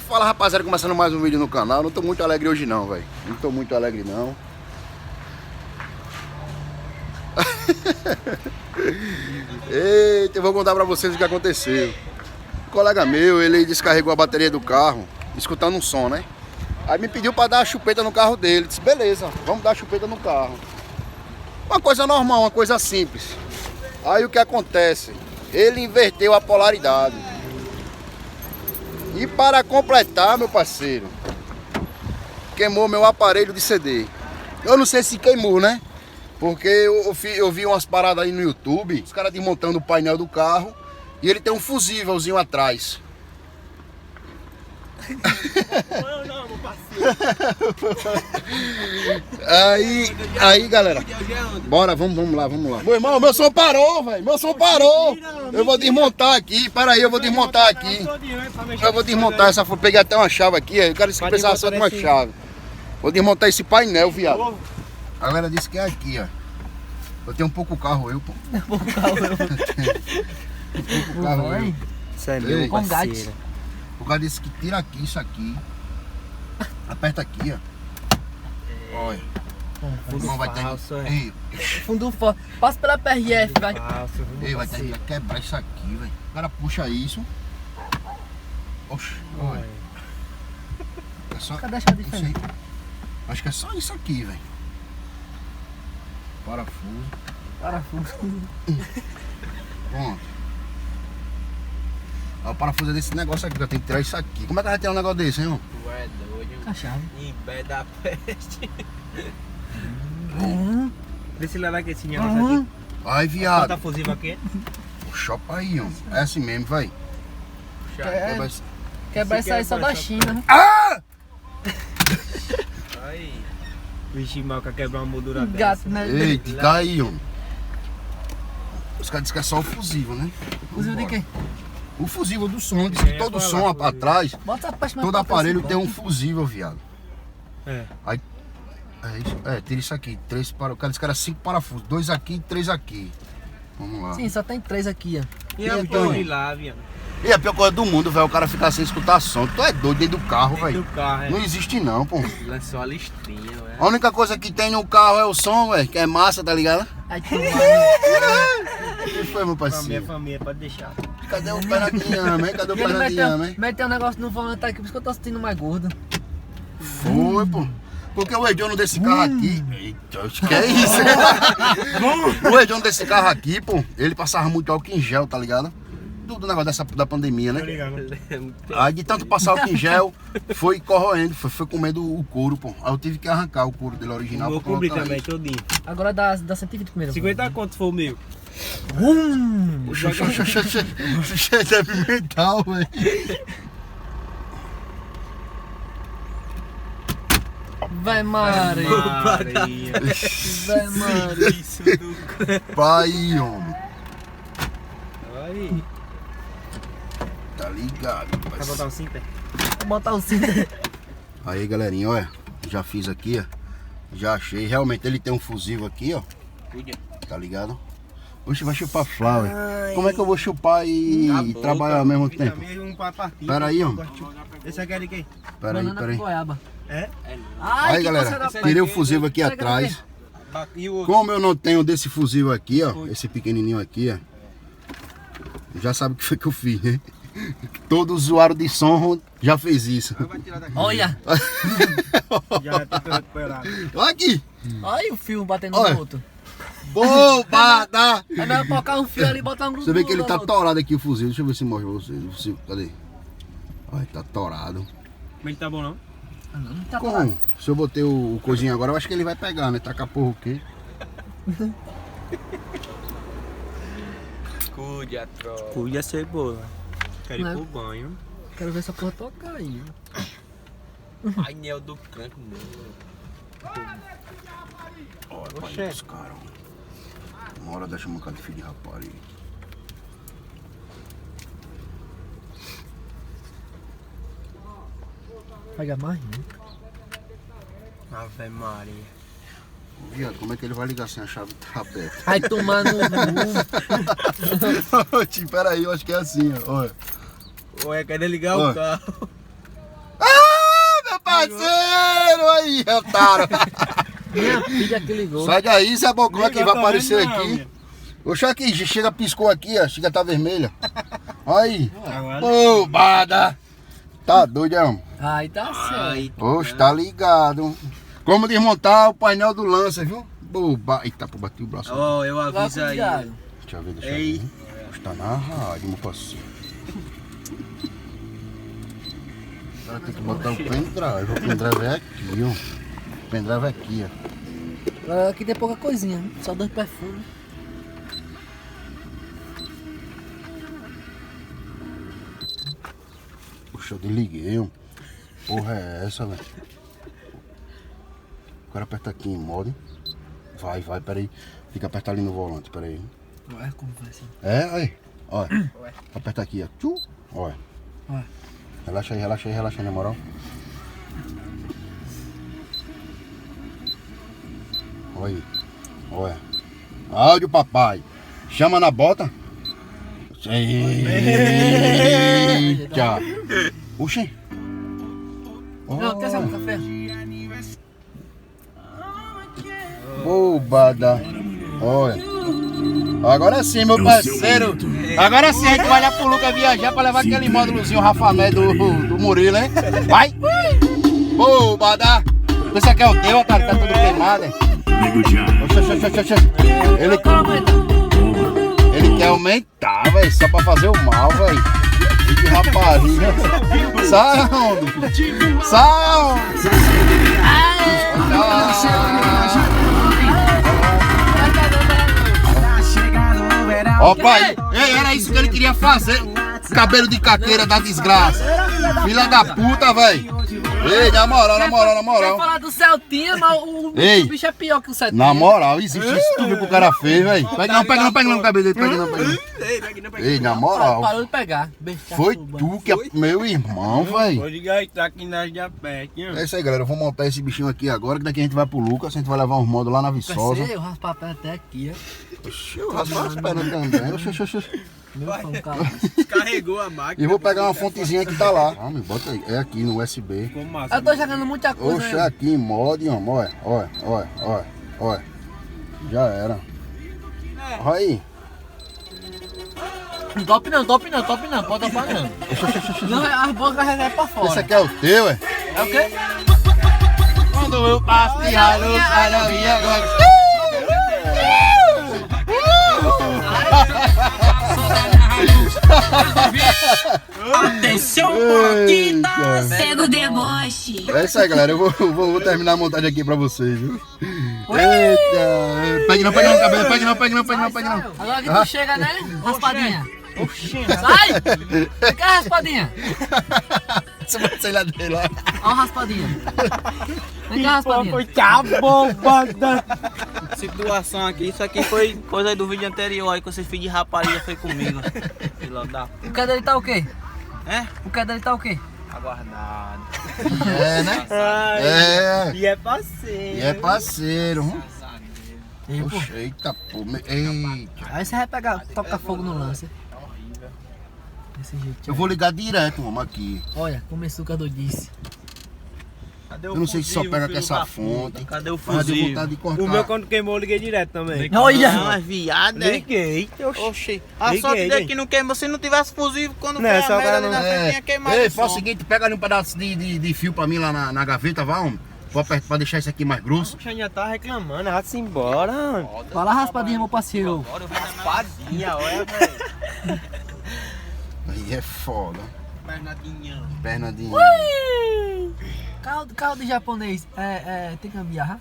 Fala rapaziada, começando mais um vídeo no canal. Não tô muito alegre hoje não, velho. Não tô muito alegre não. Eita, eu vou contar pra vocês o que aconteceu. Um colega meu, ele descarregou a bateria do carro, escutando um som, né? Aí me pediu pra dar a chupeta no carro dele. Disse, beleza, vamos dar a chupeta no carro. Uma coisa normal, uma coisa simples. Aí o que acontece? Ele inverteu a polaridade. E para completar, meu parceiro, queimou meu aparelho de CD. Eu não sei se queimou, né? Porque eu vi umas paradas aí no YouTube, os caras desmontando o painel do carro e ele tem um fusívelzinho atrás. Não, meu parceiro. Aí, galera. Bora, vamos lá. Meu irmão, meu som parou, velho. Meu som parou. Eu vou desmontar aqui. Pera aí, eu vou desmontar aqui. Eu vou desmontar essa. Peguei até uma chave aqui. O cara disse que precisava só de uma chave. Vou desmontar esse painel, viado. A galera disse que é aqui, ó. Eu tenho um pouco carro, eu, pô. Um pouco carro, eu. Sério, Ei, meu parceiro. O cara disse que tira aqui, isso aqui. Aperta aqui, ó. Olha. Fundo Vai ter... falso, é. Ei, Fundo forte. Passa pela PRF, vai. Falso, ei, vai ter que quebrar isso aqui, velho. O cara puxa isso. Oxi, olha. É só... Cadê a chave não sei. diferente? Acho que é só isso aqui, velho. Parafuso. Parafuso. Pronto. Ó, o parafuso é desse negócio aqui, que eu tenho que tirar isso aqui. Como é que vai ter um negócio desse, hein, irmão? Tu é doido. A chave. Em pé da peste. Vê se leva aqui esse negócio aqui. Ai, Bota viado. fusível aqui. Chopa aí, ó. É assim mesmo, vai. Quebrar isso aí só da China. Ah! Aí. Vixe, malca quebrar uma moldura dessa. Gato, né? Eita, caiu. Os caras dizem que é só o fusível, né? Fusível de quê? O fusível do som. Diz que todo som atrás, Bota essa parte mais todo pra aparelho frente, tem um fusível, viado. É. Aí, tira isso aqui. O cara disse que era 5 parafusos. 2 aqui e 3 aqui. Vamos lá. Sim, só tem 3 aqui, ó. E a então? porra lá, viado. E a pior coisa do mundo, velho, o cara ficar sem escutar som. Tu é doido dentro do carro, Dentro velho. do carro, é. Não existe não, pô. Lançou a listrinha, velho. A única coisa que tem no carro é o som, velho, que é massa, tá ligado? Aí tu vai. O que foi, meu Pra minha parceiro? família, pode deixar. Cadê o pé na tinhama, hein? Cadê o E pé ele na tinhama, hein? meteu um negócio no volante aqui, por isso que eu tô sentindo mais gordo. Foi, pô. Porque o hediondo desse carro aqui... Eita, que é isso? O hediondo desse carro aqui, pô, ele passava muito álcool em gel, tá ligado? Do negócio da pandemia, né? Aí de tanto passar álcool em gel, foi corroendo, foi comendo o couro, pô. Aí eu tive que arrancar o couro dele original. Vou pra cobrir colocar também, isso. todinho. Agora dá 120 primeiro. 50 conto se for o meu. Cheio de pimental, velho. Vai, Maria. Maria. Vai, Maria. Isso do... Pai, homem. Aí. Tá ligado, Vai parceiro. botar um cinto? Vou botar o cinto. Aí, galerinha, olha. Já fiz aqui, ó. Já achei. Realmente ele tem um fusível aqui, ó. Cuida. Tá ligado? Oxe, vai chupar flower. Como é que eu vou chupar e trabalhar ao mesmo tempo? Pera aí, homem. Esse aqui é de quem? Pera aí, Banana pera aí. com goiaba. É? Aí, que galera, coisa da tirei o fusível aqui Será que atrás. E o outro? Como eu não tenho desse fusível aqui, ó, esse pequenininho aqui, ó, já sabe o que foi que eu fiz, né? Todo usuário de som já fez isso. Vai tirar daqui. Olha. Já tá recuperado. Olha aqui. Olha o fio batendo Olha. no outro. Bobada! É melhor colocar um fio ali e botar um grupo. Você vê que ele tá torado aqui o fusível. Deixa eu ver se mostra pra vocês. O fusível, cadê? Olha, tá torado. Mas tá bom não? Não tá torado. Como? Se eu botei o coisinho agora, eu acho que ele vai pegar, né? Tacar porra o quê? Cuide, tropa. Cuide a cebola. Quero ir Não é? pro banho. Quero ver essa porra tocar aí. Painel do canto meu. Olha, Oxê. pai dos caras. Uma hora deixa uma cara de filho de rapariga. Pega mais, né? Ave Maria. Viado, como é que ele vai ligar sem a chave tá aberta? Vai tomar no cu. Pera aí, eu acho que é assim, ó. Olha. Ou é querer ligar Ó. o carro. parceiro! Aí, otário! Minha filha que ligou. Sai daí, Zé Bocó, que vai tô aparecer vendo não, aqui. minha. Oxe, aqui, chega, piscou aqui, ó. Chega, tá vermelha. Aí. Agora. Ô, bada! Tá doido, é? Aí tá certo. Oxe, tá ligado. Como desmontar o painel do Lancer, viu? Boba. Eita, pô, bati o braço. Ó, eu Lá aviso aí. cuidado. Deixa eu ver, deixa Ei. eu ver. Oxe, tá na rádio, meu parceiro. Agora tem que botar o pendrive. O pendrive é aqui, ó. O pendrive é aqui, ó. Aqui tem pouca coisinha, né? Só 2 perfumes. Puxa, eu desliguei, ó. Porra é essa, velho? O cara aperta aqui em modo. Vai, peraí. Fica apertar ali no volante, peraí. Olha como vai ser. É, aí. Olha. Aperta aqui, ó. Tchu. Olha. Olha. Relaxa aí, na moral. Olha aí. Olha. Áudio, papai. Chama na bota. Eita. Oxi. Não, quer ser um café? Bobada. Olha. Agora sim, meu parceiro. Agora sim a gente vai lá pro Lucas viajar pra levar aquele módulozinho Rafamé do Murilo, hein? Vai! Bobada. Pensa que é o teu, cara, tá tudo queimado, hein? Oxe. Ele quer aumentar, velho, só pra fazer o mal, velho. Que rapariga. Sai onde? Sai onde? Ó, pai, era isso que ele queria fazer. Cabelo de caqueira da desgraça. Filha da puta, velho. Ei, na moral. Quer falar do Celtinha, mas o bicho é pior que o Celtinha. Na moral, existe isso tudo que o cara fez, velho. Pega não, cabelo dele, pega não. Ei, na moral. Parou de pegar. Besta Foi suba. tu que é meu irmão, velho. Pode gastar aqui nas de pé. É isso aí, galera. Eu vou montar esse bichinho aqui agora, que daqui a gente vai pro Lucas, a gente vai levar uns modos lá na Viçosa. Pensei, eu raspar a perna até aqui, ó. Oxi, eu raspo as pernas também. Oxi. Meu fã, cara. Carregou a máquina. E vou pegar uma fontezinha que tá lá. Ah, me bota aí. É aqui no USB. Ficou massa. Eu tô jogando muita coisa. Oxe, né? aqui em mod, ó. Olha. Já era. Olha aí. Top não, pode topar não. Não, as bocas é pra fora. Esse aqui é o teu, é? É o quê? Quando eu passo de ralo, sai da minha agora. Atenção, aqui tá cego o deboche. É isso aí, galera. Eu vou terminar a montagem aqui pra vocês, viu? Eita! Pegue não, cabelo. Pegue não. Agora que tu chega, né? Raspadinha. Sai! Vem cá, raspadinha. Sei lá dele lá. Ó, raspadinha. Vem cá, raspadinha. Foi cabobada. Situação aqui, isso aqui foi coisa aí do vídeo anterior aí que vocês fez de rapariga foi comigo. Filho da... O pé dele tá o quê? É? O pé dele tá o quê? Aguardado. É, né? É. E é parceiro. E é parceiro. E, pô, Oxe, eita, pô. Eita. aí você vai pegar, tocar fogo no lance. Desse jeito. Eu vou ligar direto, mano, aqui. Olha, começou com a doidice. Cadê Eu não sei se só pega com filho essa da fonte. puta? Cadê o Mas deu fuzil? vontade de cortar. O meu quando queimou eu liguei direto também. Olha! Não, é viado, né? Liguei. Oxi. A Liguei, sorte dele gente. que não queimou. Se não tivesse fuzil, quando Não, foi só a o cara merda ali não- na frente, tinha queimado. Ei, o faz o som. seguinte, pega ali um pedaço de fio pra mim lá na gaveta, vá, homem. Pra deixar isso aqui mais grosso. O já tá reclamando, vai-se embora. Fala raspadinha, meu parceiro. Agora eu vou dar raspadinha, olha, velho. Aí é foda. Bernardinho. Perna de... Carro de japonês, tem gambiarra?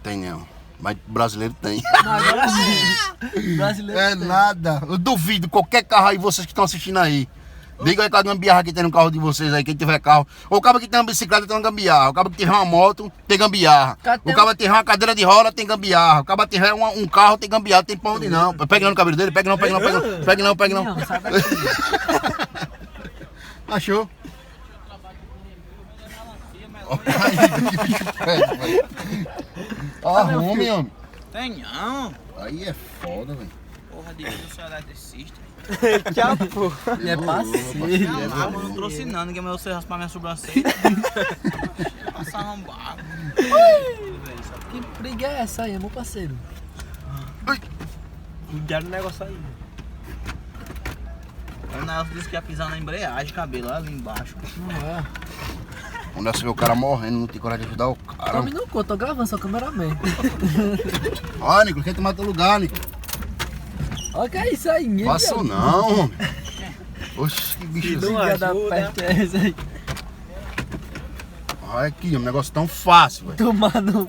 Tem não. Mas brasileiro tem. Não, agora sim. Brasileiro É tem. nada. Eu duvido qualquer carro aí, vocês que estão assistindo aí. Diga aí qual gambiarra que tem no carro de vocês aí, quem tiver carro. Ou o cara que tem uma bicicleta tem uma gambiarra. O cara que tiver uma moto tem gambiarra. O cara que tiver uma cadeira de roda tem gambiarra. O cara que tiver um carro tem gambiarra. Tem pra onde não. Pega não no cabelo dele, pega não. Não, sai daqui. Achou? Arrume, homem. Tem não. Aí é foda, velho. Porra de Deus, o senhor é eletricista. Tchau, pô. Ele é parceiro. Ah, mano, não trouxe não, ninguém mandou você raspar minha sobrancelha. Passar arrombado. Que briga é essa aí, meu parceiro? Cuidado no negócio aí. O Nelson disse que ia pisar na embreagem, cabelo ali embaixo. Não é. Quando você vê o cara morrendo, não tem coragem de ajudar o cara. Tome no cu, tô gravando, sou cameraman. Olha, Nico, quem tomar teu lugar, Nico? Olha que é isso aí, ninguém Faça viu. não, homem. Oxe, que bicho assim. Briga da ajuda. peste é essa aí. Olha aqui, é um negócio tão fácil, velho. Tomar no...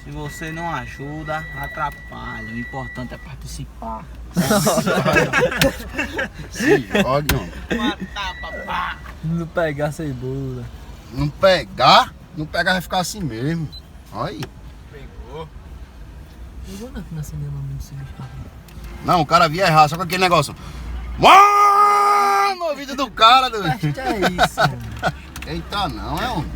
Se você não ajuda, atrapalha. O importante é participar. Sim, olha, homem. Não pegar cebola. Não pegar vai ficar assim mesmo. Olha aí. Eu vou não acender o nome desse bicho. Não, o cara via errar, só com aquele negócio. Mano, no ouvido do cara, doido. Acho que é isso, mano. Eita, não, é homem.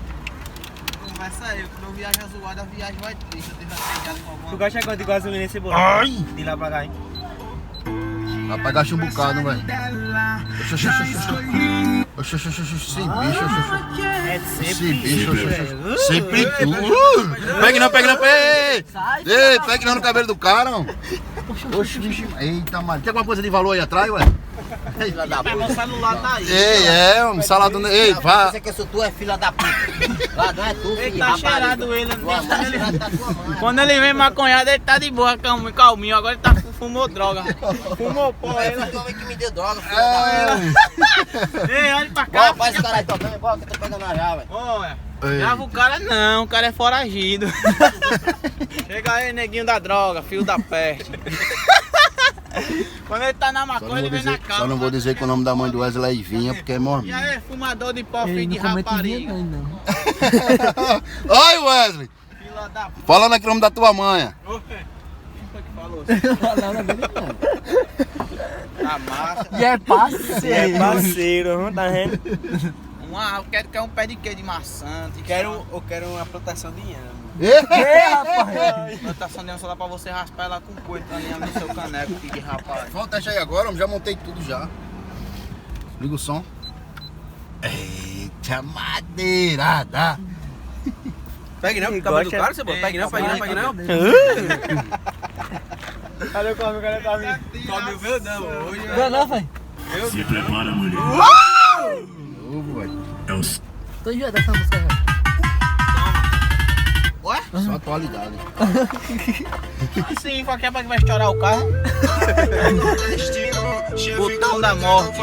Não vai sair, quando eu viajar zoado, a viagem vai triste. Eu tenho que com alguma Tu gasta quanto de gasolina esse bolo? Ai! De lá pra cá, hein? Vai pegar um bocado, velho. Oxi, oxi, oxi, oxi. Oxi, oxi, oxi, oxi, esse bicho, oxi, oxi. É Esse sempre bicho, oxi, oxi, velho. oxi. Sempre tu. Pegue não, pegue não, pegue. Sai, Ei, pegue não no cabelo do cara, mano. Oxi, bicho. Eita, mano. Tem alguma coisa de valor aí atrás, ué? Filha da puta. Meu celular tá aí. Ei, é, homem, salado. Ei, vá. Você que sou tu é filha da puta. Ladrão é tu, Ele filho tá de cheirado ele. Tua mãe cheirada da tua mãe. Quando ele vem maconhado, ele tá de boa, calminho. Agora ele tá fumou droga. Fumou pó. Foi tua mãe que me deu droga, filha da puta. Ei, olha pra cá. Bora, faz esse cara aí tocando, bora que eu tô pegando a já, velho. Olha, Ei. grava o cara não, o cara é foragido. Chega aí, neguinho da droga, filho da peste. Quando ele tá na maconha, ele vem na calma. Só não vou dizer que o nome da mãe do Wesley Vinha, porque é E morminho. aí, fumador de pó, Ele filho de não comete rapariga. vinha não. Oi, Wesley. Filha da puta. Falando aqui o nome da tua mãe. Quem foi que falou? Nada dele não. Tá massa. E é parceiro. É parceiro, não tá vendo? Eu quero um pé de quê? De maçã. Eu quero uma plantação de inhame. É, rapaz. Plantação de só dá pra você raspar ela com coito ali no seu caneco, filho de rapaz. Fala o teste aí agora, homem. Já montei tudo já. Liga o som. Eita, madeirada. Pegue não, cabelo do cara, Cebola. Pegue não, pegue não, pegue não. Cadê o come, cadê o come? Come o meu não, hoje. Vai lá, vai. Se prepara, mulher. Novo, velho. É o Tô enjoado dessa música, velho. Só atualidade. Sim, qualquer pra que vai estourar o carro. Botão da morte.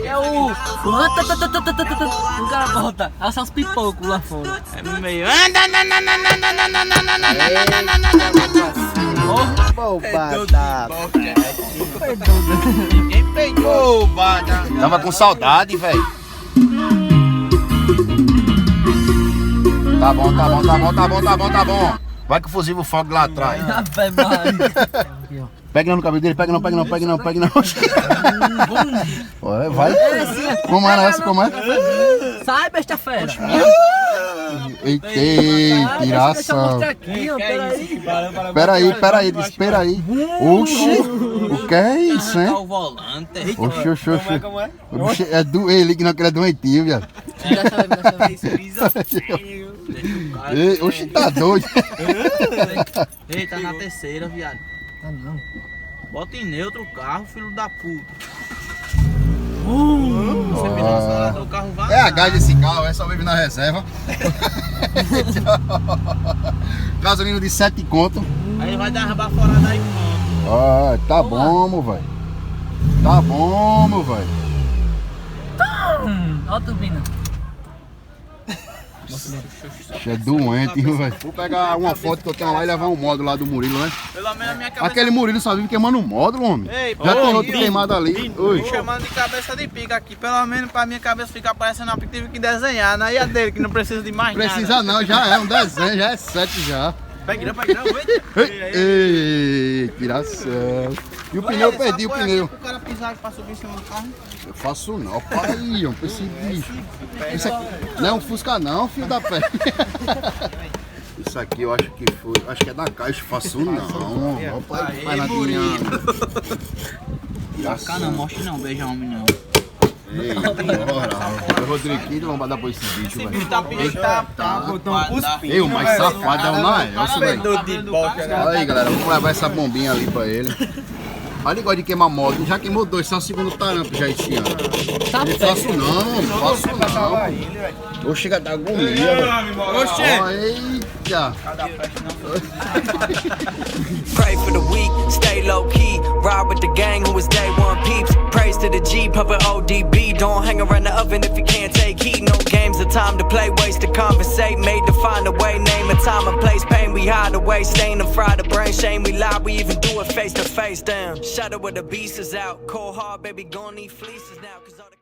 É o... O cara volta. Assa os pipocos lá fora. É meio. Quem peidou? Tava com saudade, velho. Tá bom, tá bom, tá bom, tá bom, tá bom, tá bom. Vai que o fusível fogo lá atrás. Ave Maria. Aqui, ó. Pega não no cabelo dele, pega não, pega não, pega não, pega não. Ué, vai. Como era essa, como é? Sai, besta fera. Eita, Deixa eu tiração. mostrar aqui, ó. Peraí. Peraí, espera aí. Oxi, o que é isso, hein? O volante. Oxi, oxi, oxi. Como é? Oxi, é do ele que não, que ele é doentio, viado. Ei, oxi, tá doido. Ei, tá na terceira, viado. Ah, não. Bota em neutro o carro, filho da puta. Você me lança o carro vai. É a gás desse carro, é só vive na reserva. Gasolina de 7 conto. Aí vai dar baforada aí pronto. Ah, tá bom, meu velho. Tá bom, meu velho. Ó a turbina. Você é doente, viu, velho? Vou pegar uma foto que eu tenho lá e levar um módulo lá do Murilo, né? Pelo menos a minha cabeça. Aquele Murilo só vive queimando um módulo, homem. Ei, Já pô, tem outro Ih, queimado ali. Oi. Me chamando de cabeça de pica aqui. Pelo menos pra minha cabeça ficar parecendo uma pica, tive que desenhar. Não é a dele, que não precisa de mais nada. Precisa não, já é um desenho, já é 7 já. Pegue não, eita. Ei, tiração. E o pneu, eu perdi o pneu. O cara pisar pra subir em cima do carro. Eu faço não, pai, homem, esse bicho. Esse aqui não é um Fusca não, filho da pé. Isso aqui eu acho que foi. Acho que é da caixa, faço não. Olha o pai que faz na minha. Cá não, mostre não, beija homem não. Ei, bora. O Rodriguinho não vai dar pra esse bicho, velho. Ei, o mais safado é o Naelson, velho. Olha aí, galera, vamos levar essa bombinha ali pra ele. Olha, ele gosta de queimar moto. Já queimou 2, só o segundo tarampo já esse ano. Ele faço não, faço não. Vou chegar da agonia, velho. Eita. Pray for the weak, stay low key. Ride with the gang who is day one peeps. Praise to the G, puppet ODB. Don't hang around the oven if you can't take heat. No games, the time to play, ways to conversate. Made to find a way, name a time and place. Pain we hide away, stain and fry the brain. Shame we lie, we even do it face to face. Damn, shadow where the beast is out. Cold hard, baby, gon' need fleeces now. 'Cause all the